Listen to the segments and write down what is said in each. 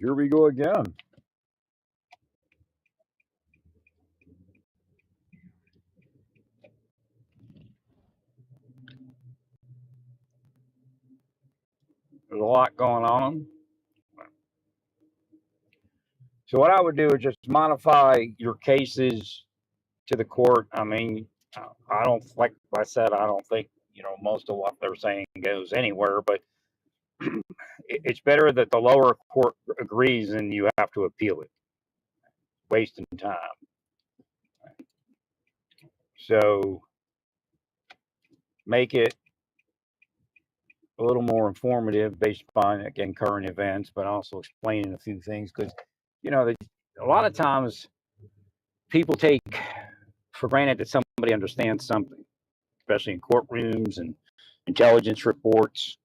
Here we go again. There's a lot going on. So what I would do is just modify your cases to the court. I mean, I don't, like I said, I don't think, most of what they're saying goes anywhere, but it's better that the lower court agrees and you have to appeal it. Wasting time. So make it a little more informative based upon, again, current events, but also explaining a few things, because, a lot of times people take for granted that somebody understands something, especially in courtrooms and intelligence reports.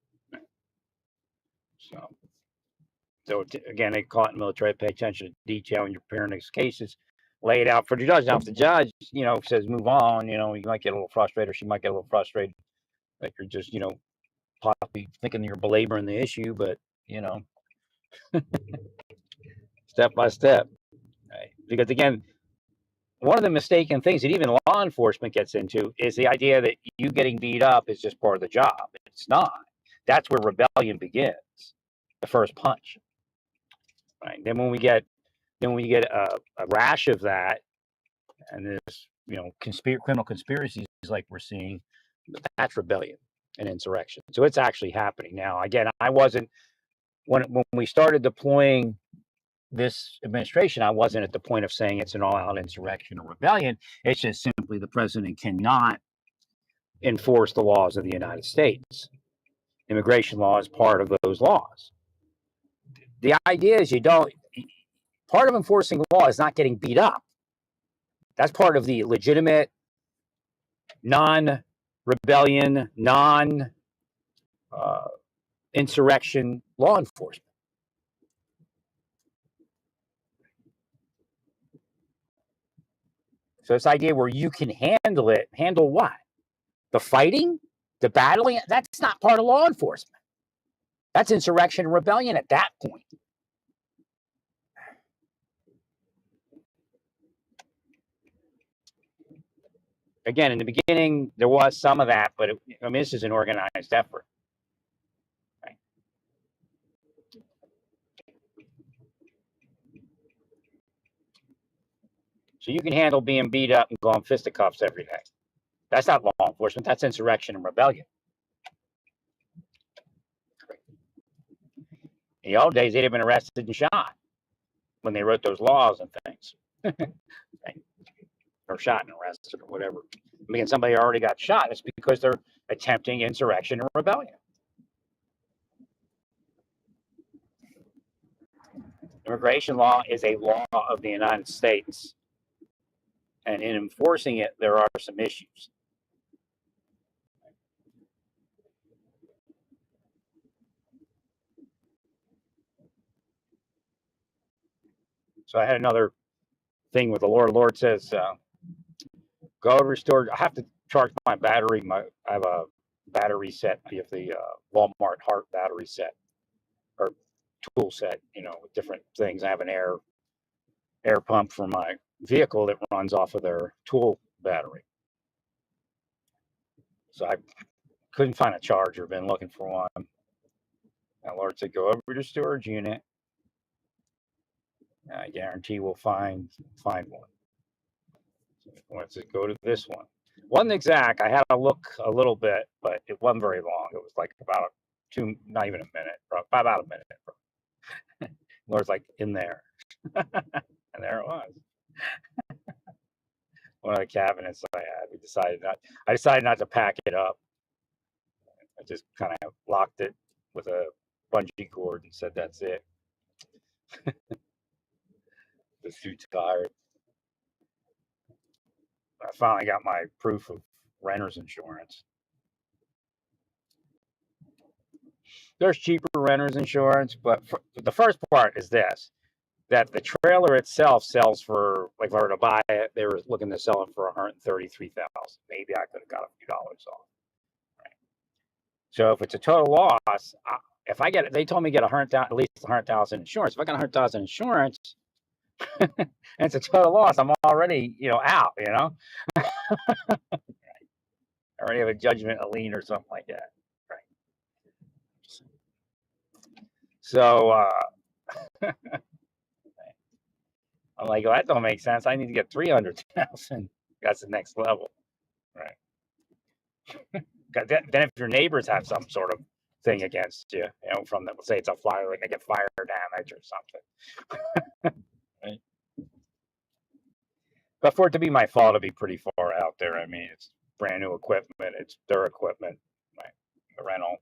So again, they call it military. Pay attention to detail in your preparing cases. Lay it out for the judge. Now, if the judge, says move on, you might get a little frustrated, or she might get a little frustrated that you're just, possibly thinking you're belaboring the issue, but step by step. Right? Because again, one of the mistaken things that even law enforcement gets into is the idea that you getting beat up is just part of the job. It's not. That's where rebellion begins. The first punch. Right. Then when we get a rash of that, and this, criminal conspiracies like we're seeing, that's rebellion and insurrection. So it's actually happening now. Again, I wasn't when we started deploying this administration, I wasn't at the point of saying it's an all-out insurrection or rebellion. It's just simply the president cannot enforce the laws of the United States. Immigration law is part of those laws. The idea is part of enforcing law is not getting beat up. That's part of the legitimate, non-rebellion, non-insurrection law enforcement. So this idea where you can handle what? The fighting? The battling? That's not part of law enforcement. That's insurrection and rebellion at that point. Again, in the beginning, there was some of that, but this is an organized effort. Right? So you can handle being beat up and going fisticuffs every day. That's not law enforcement. That's insurrection and rebellion. In the old days, they'd have been arrested and shot when they wrote those laws and things. Right? Or shot and arrested or whatever. I mean, somebody already got shot. It's because they're attempting insurrection and rebellion. Immigration law is a law of the United States. And in enforcing it, there are some issues. So I had another thing with the Lord. The Lord says, go restore. I have to charge my battery. I have a battery set. I have the Walmart Heart battery set or tool set, with different things. I have an air pump for my vehicle that runs off of their tool battery. So I couldn't find a charger. Been looking for one. And Lord said, go over to storage unit. I guarantee we'll find one. So let's go to this one. Wasn't exact. I had to look a little bit, but it wasn't very long. It was like about not even a minute, about a minute. Lord's like, in there. And there it was. One of the cabinets I had. I decided not to pack it up. I just kind of locked it with a bungee cord and said, that's it. Just too tired. I finally got my proof of renter's insurance. There's cheaper renter's insurance, but the first part is this, that the trailer itself sells for, like if I were to buy it, they were looking to sell it for $133,000. Maybe I could have got a few dollars off. Right? So if it's a total loss, if I get, they told me get 100,000, at least 100,000 insurance. If I got 100,000 insurance, and it's a total loss, I'm already, out. I already have a judgment, a lien, or something like that. Right. So I'm like, well, that don't make sense. I need to get 300,000. That's the next level, right? Then if your neighbors have some sort of thing against you, from them, say it's a fire and they get fire damage or something, right? But for it to be my fault, it'd be pretty far out there. I mean, it's brand new equipment. It's their equipment, right? The rental.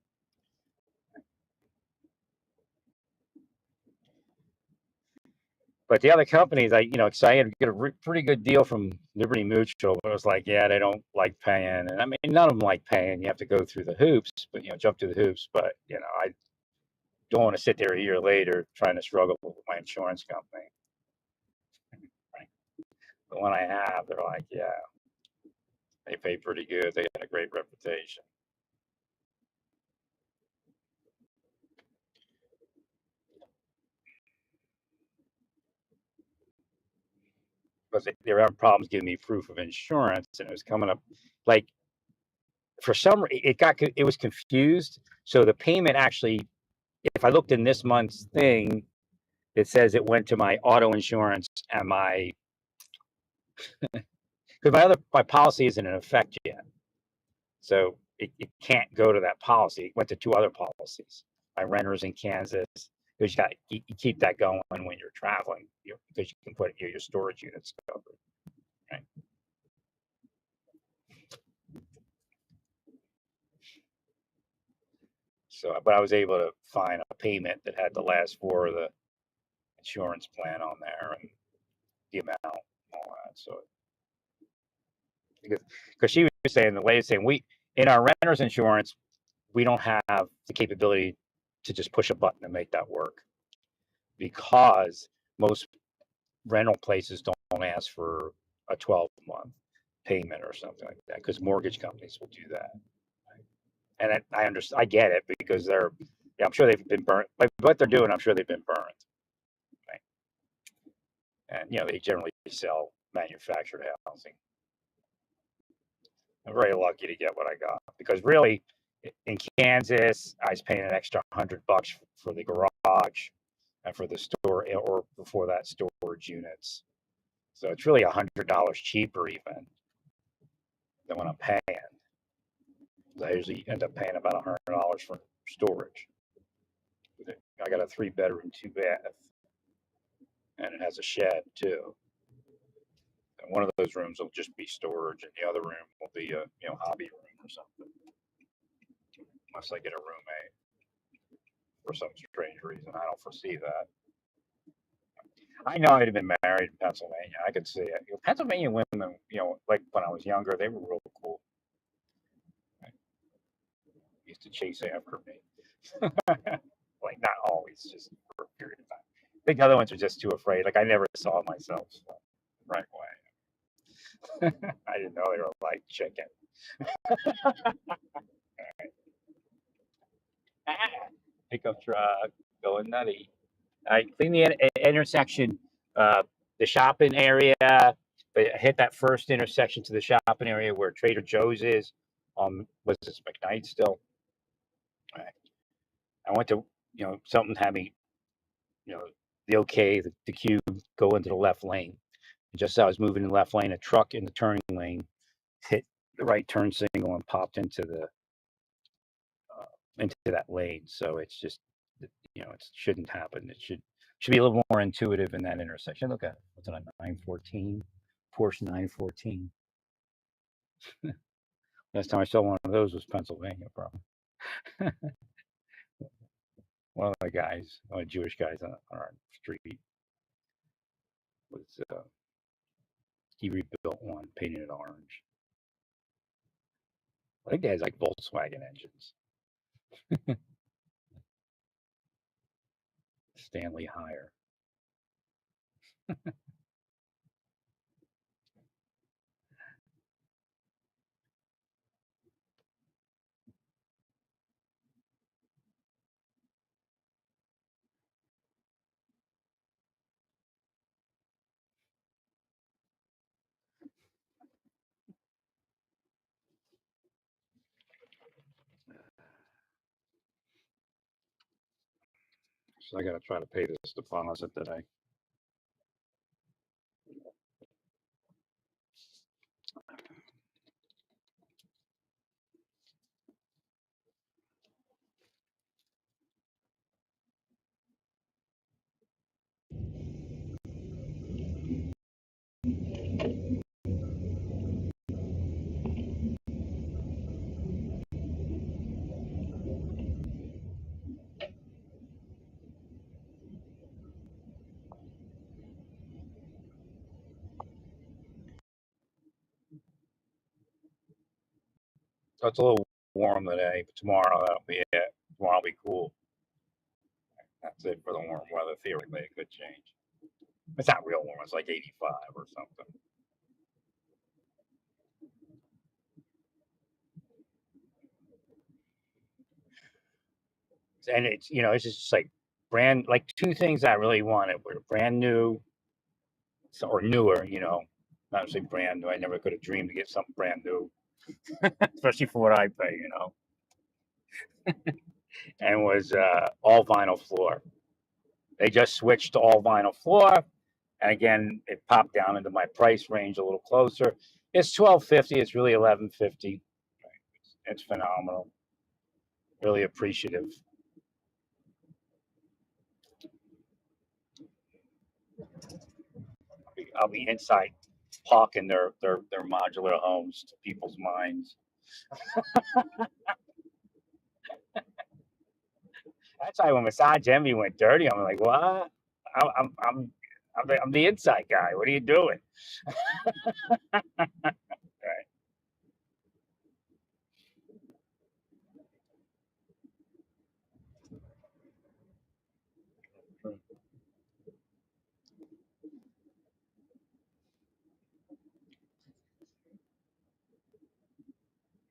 But the other companies, cause I had to get a pretty good deal from Liberty Mutual. But it was like, yeah, they don't like paying, and I mean, none of them like paying. You have to go through the hoops, but jump through the hoops. But I don't want to sit there a year later trying to struggle with my insurance company. Right? The one I have, they're like, yeah, they pay pretty good. They had a great reputation. But they were having problems giving me proof of insurance, and it was coming up like for some it was confused. So the payment actually, if I looked in this month's thing, it says it went to my auto insurance and because my policy isn't in effect yet, so it can't go to that policy. It went to two other policies, my renters in Kansas. Because you keep that going when you're traveling, because you can put your storage units covered, right? So, but I was able to find a payment that had the last four of the insurance plan on there and the amount, and all that. So, because she was saying, the lady was saying, we in our renter's insurance, we don't have the capability to just push a button and make that work, because most rental places don't ask for a 12-month payment or something like that, because mortgage companies will do that. And I understand, I get it, because I'm sure they've been burnt by what they're doing. I'm sure they've been burned, right? And they generally sell manufactured housing. I'm very lucky to get what I got, because really, in Kansas, I was paying an extra $100 for the garage and for the store, or before that, storage units. So it's really $100 cheaper even than what I'm paying. I usually end up paying about $100 for storage. I got a 3-bedroom, 2-bath, and it has a shed too. And one of those rooms will just be storage, and the other room will be a hobby room or something, unless I get a roommate for some strange reason. I don't foresee that. I know I'd have been married in Pennsylvania. I could see it. Pennsylvania women, like when I was younger, they were real cool. Right? Used to chase after me. Like, not always, just for a period of time. I think the other ones are just too afraid. Like, I never saw it myself, so, right away. I didn't know they were like chicken. Pickup truck going nutty. I clean the intersection, the shopping area. Hit that first intersection to the shopping area where Trader Joe's is. Was this McKnight still? Right. I went to, something had me, the okay, the cube, go into the left lane. And just as I was moving in the left lane, a truck in the turning lane hit the right turn signal and popped into that lane. So it's just, it shouldn't happen. It should be a little more intuitive in that intersection. Look at, what's it on, 914, Porsche 914. Last time I saw one of those was Pennsylvania, probably. One of the guys, one of the Jewish guys on our street, was he rebuilt one, painted it orange. I think they had like Volkswagen engines. Stanley Hire. So I got to try to pay this deposit today. So it's a little warm today, but tomorrow that'll be it. Tomorrow will be cool. That's it for the warm weather theory, but it could change. It's not real warm. It's like 85 or something. And it's it's just like brand like two things I really wanted were brand new, or newer. Not necessarily brand new. I never could have dreamed to get something brand new, especially for what I pay. And was all vinyl floor. They just switched to all vinyl floor, and again, it popped down into my price range a little closer. It's $12.50. It's really $11.50. It's phenomenal. Really appreciative. I'll be inside hawking their modular homes to people's minds. That's why when Massage Envy went dirty, I'm like, what? I'm the inside guy. What are you doing? Right.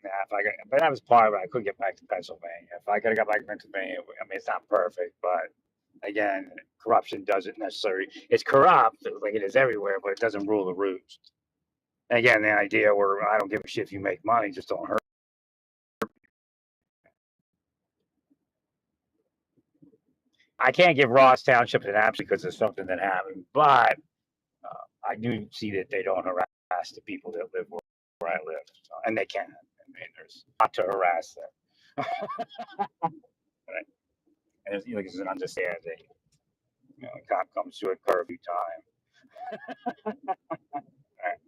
Yeah, but that was part of it. I couldn't get back to Pennsylvania. If I could have got back to Pennsylvania, I mean, it's not perfect, but again, corruption doesn't necessarily. It's corrupt, like it is everywhere, but it doesn't rule the roost. And again, the idea where I don't give a shit if you make money, just don't hurt. I can't give Ross Township an abs because of something that happened, but I do see that they don't harass the people that live where I live, so, and they can. I mean, there's not to harass them. Right? And it's an understanding. A cop comes to at curfew time. Right?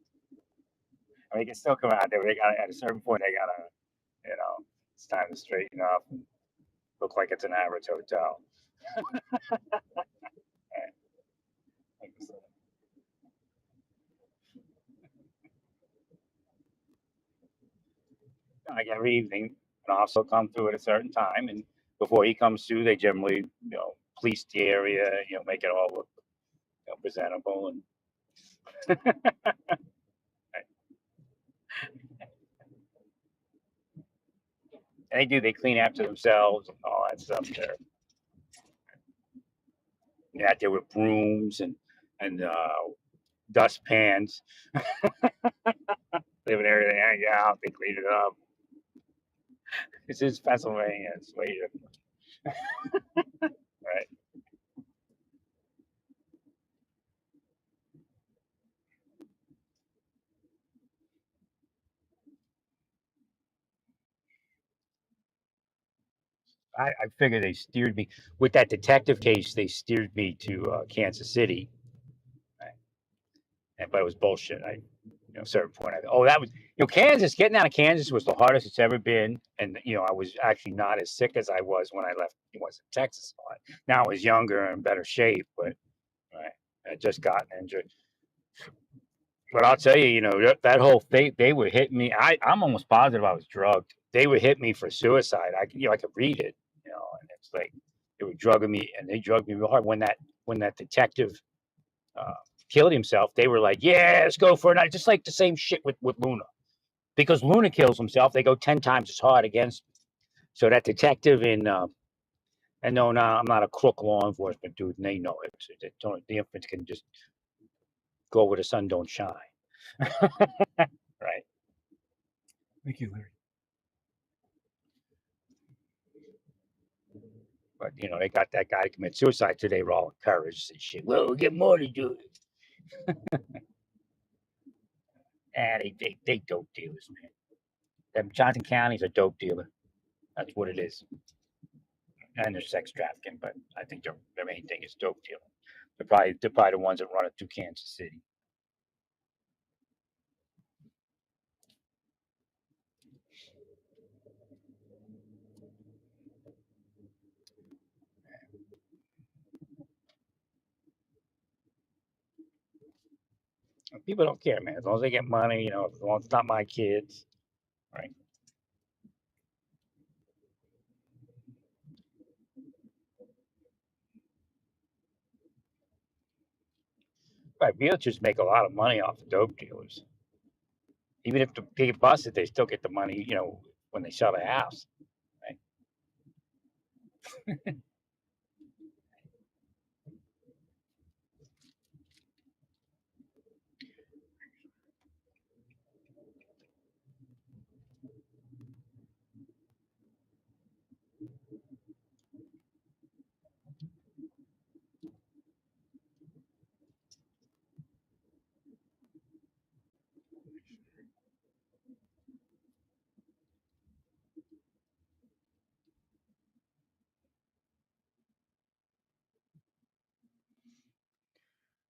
I mean, they can still come out there. They got at a certain point. They gotta, it's time to straighten up and look like it's an average hotel. Right? Like every evening, an officer will come through at a certain time, and before he comes through, they generally, police the area, make it all look, presentable, and they do. They clean after themselves and all that stuff there. They're out there with brooms and dustpans. They have an area they hang out. They clean it up. This is Pennsylvania. It's way different, right? I figured they steered me with that detective case. They steered me to Kansas City, right? But it was bullshit. A certain point, that was, Kansas. Getting out of Kansas was the hardest it's ever been, and I was actually not as sick as I was when I left. It was in Texas. Now I was younger and in better shape, but right, I just gotten injured. But I'll tell you, that whole thing, they would hit me. I'm almost positive I was drugged. They would hit me for suicide. I could read it, and it's like they were drugging me, and they drugged me real hard. When that detective uh, killed himself, they were like, "Yeah, let's go for a night." Just like the same shit with Luna, because Luna kills himself, they go 10 times as hard against me. So that detective and no, I'm not a crook law enforcement dude, and they know it. The infants can just go where the sun don't shine. Right. Thank you, Larry. But they got that guy to commit suicide today. We're all encouraged and shit. Well, we'll get more to do it. They dope dealers, man. Them Johnson County's a dope dealer. That's what it is. And there's sex trafficking, but I think their main thing is dope dealing. They're probably the ones that run it through Kansas City. People don't care, man. As long as they get money, as long as it's not my kids, right? Right, realtors make a lot of money off of dope dealers. Even if they get busted, they still get the money, when they sell the house, right?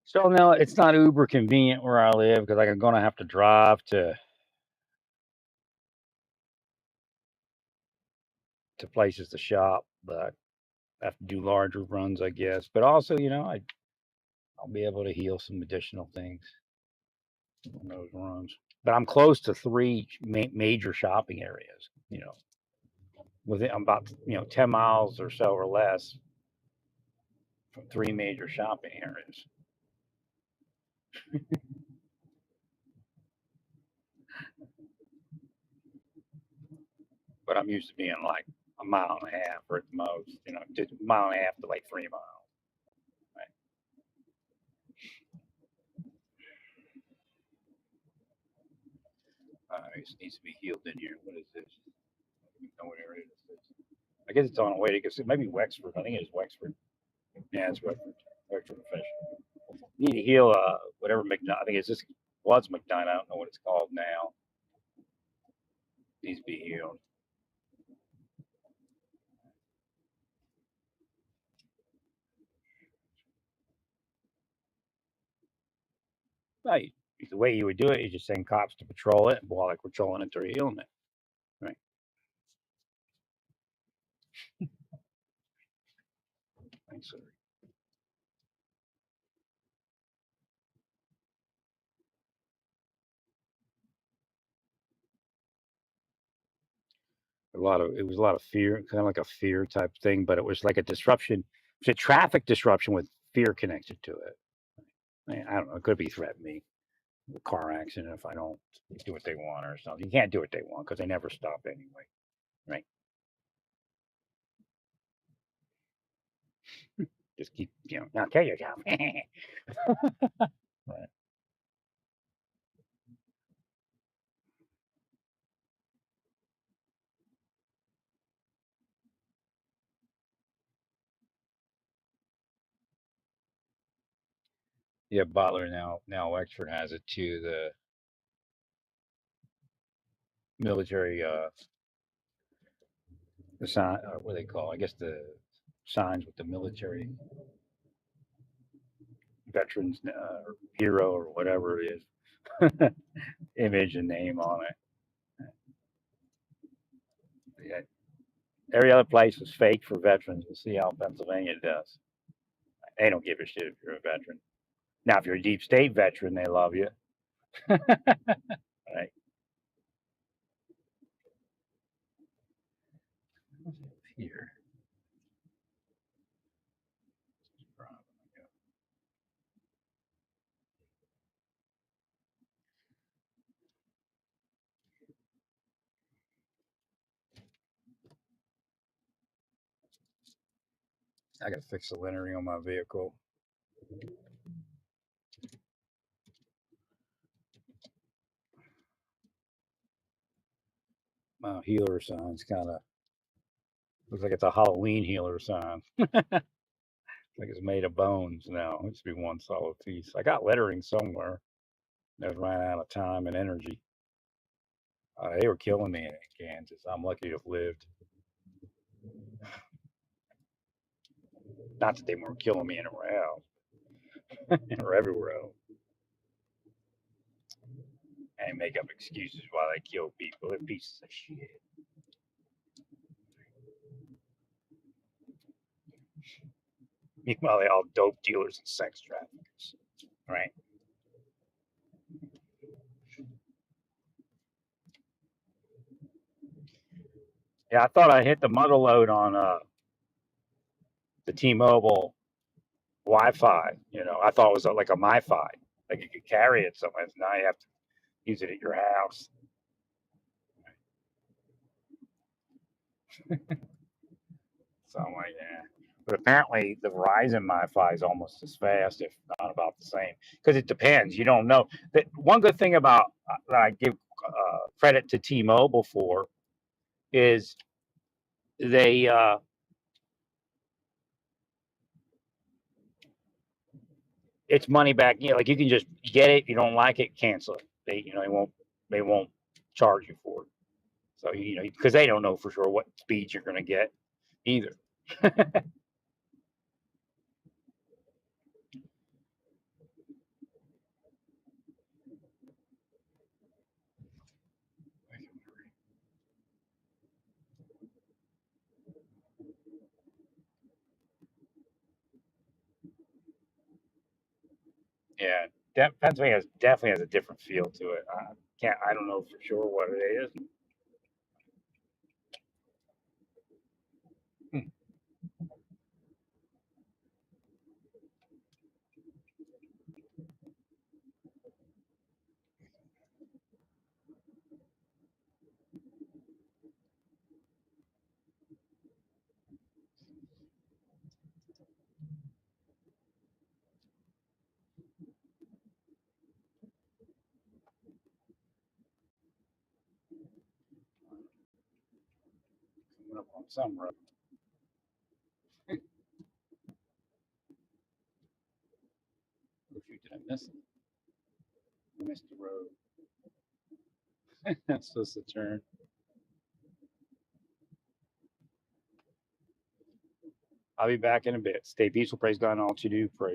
So now it's not uber convenient where I live because I'm gonna have to drive to places to shop, but I have to do larger runs, I guess. But also, I'll be able to heal some additional things on those runs. But I'm close to three major shopping areas. I'm about 10 miles or so or less from three major shopping areas. But I'm used to being like a mile and a half or at the most, just a mile and a half to like 3 miles. Right? It needs to be healed in here. What is this? I don't even know what area this is. I guess it's on the way to get. Maybe Wexford. I think it's Wexford. Yeah, it's Wexford. Wexford Fish. You need to heal whatever McDonough. I think it's just was McDonough. I don't know what it's called now. Needs to be healed. Right. The way you would do it is just send cops to patrol it, while they're patrolling it, they're healing it. Right. Thanks, sir. It was a lot of fear, kind of like a fear type thing, but it was like a disruption. It's a traffic disruption with fear connected to it. I don't know. It could be threatening me with a car accident if I don't do what they want or something. You can't do what they want because they never stop anyway. Right. Just keep, now tell your job. Right. Yeah, Butler now Wexford has it too. The military the sign, what do they call? I guess the signs with the military veterans hero or whatever it is, image and name on it. Yeah. Every other place was fake for veterans. We'll see how Pennsylvania does. They don't give a shit if you're a veteran. Now, if you're a deep state veteran, they love you. Right. Here. I got to fix the littering on my vehicle. My healer sign's kind of Looks like it's a Halloween healer sign. Like it's made of bones now. It used to be one solid piece. I got lettering somewhere. That ran out of time and energy. They were killing me in Kansas. I'm lucky to have lived. Not that they weren't killing me anywhere else or everywhere else. And make up excuses why they kill people. They're pieces of shit. Meanwhile, they all dope dealers and sex traffickers, right? Yeah, I thought I hit the muzzle load on the T-Mobile Wi-Fi. I thought it was like a MiFi, like you could carry it somewhere. Now you have to use it at your house. Something like that. But apparently, the Verizon MiFi is almost as fast, if not about the same. Because it depends. You don't know. One good thing about that I give credit to T-Mobile for is they it's money back. Like you can just get it. You don't like it, cancel it. They won't charge you for it. So because they don't know for sure what speeds you're going to get either. Yeah, Pennsylvania definitely has a different feel to it. I don't know for sure what it is. Hmm. Coming up on some road. Oh shoot, did I miss it? I missed the road. That's supposed to turn. I'll be back in a bit. Stay peaceful. Praise God and all that you do. Praise